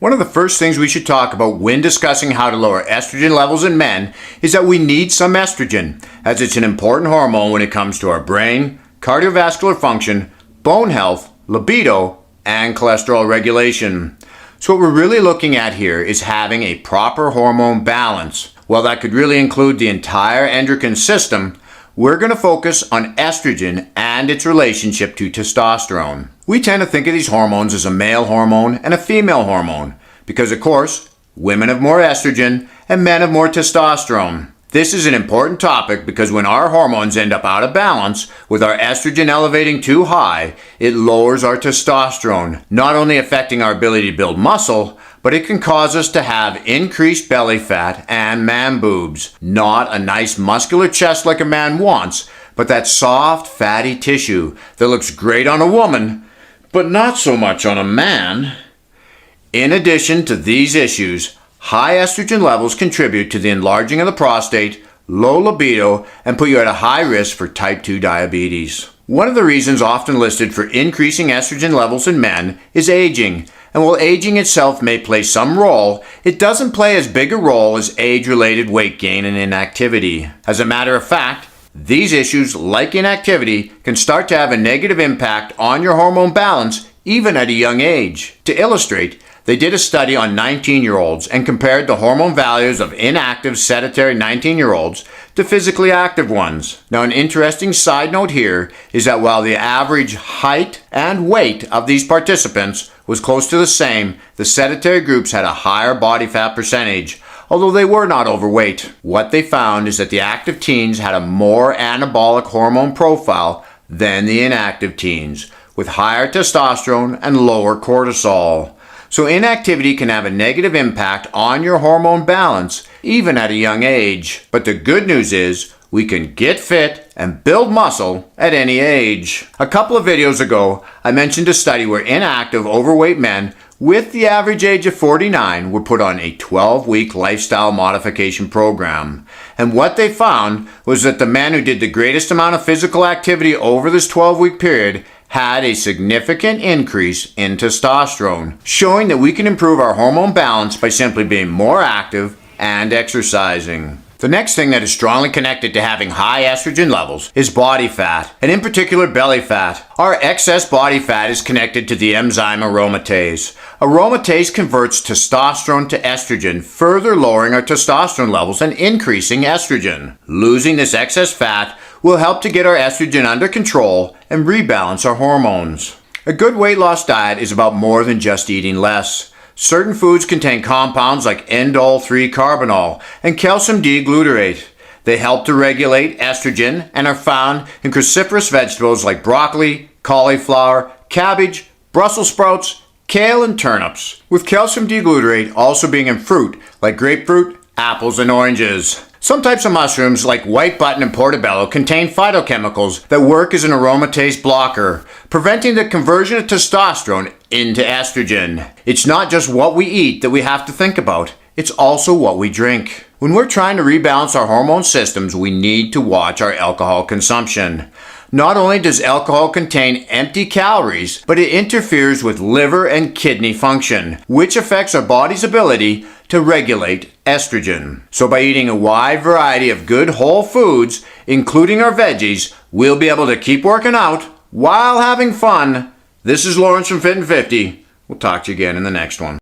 One of the first things we should talk about when discussing how to lower estrogen levels in men is that we need some estrogen, as it's an important hormone when it comes to our brain, cardiovascular function, bone health, libido, and cholesterol regulation. So what we're really looking at here is having a proper hormone balance. While that could really include the entire endocrine system, we're going to focus on estrogen and its relationship to testosterone. We tend to think of these hormones as a male hormone and a female hormone because, of course, women have more estrogen and men have more testosterone. This is an important topic because when our hormones end up out of balance, with our estrogen elevating too high, it lowers our testosterone, not only affecting our ability to build muscle, but it can cause us to have increased belly fat and man boobs. Not a nice muscular chest like a man wants, but that soft, fatty tissue that looks great on a woman, but not so much on a man. In addition to these issues, high estrogen levels contribute to the enlarging of the prostate, low libido, and put you at a high risk for type 2 diabetes. One of the reasons often listed for increasing estrogen levels in men is aging. And while aging itself may play some role, it doesn't play as big a role as age-related weight gain and inactivity. As a matter of fact, these issues, like inactivity, can start to have a negative impact on your hormone balance even at a young age. To illustrate, they did a study on 19-year-olds and compared the hormone values of inactive sedentary 19-year-olds to physically active ones. Now, an interesting side note here is that while the average height and weight of these participants was close to the same, the sedentary groups had a higher body fat percentage, although they were not overweight. What they found is that the active teens had a more anabolic hormone profile than the inactive teens, with higher testosterone and lower cortisol. So inactivity can have a negative impact on your hormone balance, even at a young age. But the good news is, we can get fit and build muscle at any age. A couple of videos ago, I mentioned a study where inactive, overweight men with the average age of 49 were put on a 12-week lifestyle modification program. And what they found was that the men who did the greatest amount of physical activity over this 12-week period had a significant increase in testosterone, showing that we can improve our hormone balance by simply being more active and exercising. The next thing that is strongly connected to having high estrogen levels is body fat, and in particular belly fat. Our excess body fat is connected to the enzyme aromatase. Aromatase converts testosterone to estrogen, further lowering our testosterone levels and increasing estrogen. Losing this excess fat will help to get our estrogen under control and rebalance our hormones. A good weight loss diet is about more than just eating less. Certain foods contain compounds like indole-3-carbinol and calcium D-glutarate. They help to regulate estrogen and are found in cruciferous vegetables like broccoli, cauliflower, cabbage, Brussels sprouts, kale, and turnips, with calcium D-glutarate also being in fruit like grapefruit, apples, and oranges. Some types of mushrooms, like white button and portobello, contain phytochemicals that work as an aromatase blocker, preventing the conversion of testosterone into estrogen. It's not just what we eat that we have to think about, it's also what we drink. When we're trying to rebalance our hormone systems, we need to watch our alcohol consumption. Not only does alcohol contain empty calories, but it interferes with liver and kidney function, which affects our body's ability to regulate estrogen. So by eating a wide variety of good whole foods, including our veggies, we'll be able to keep working out while having fun. This is Lawrence from Fit and 50. We'll talk to you again in the next one.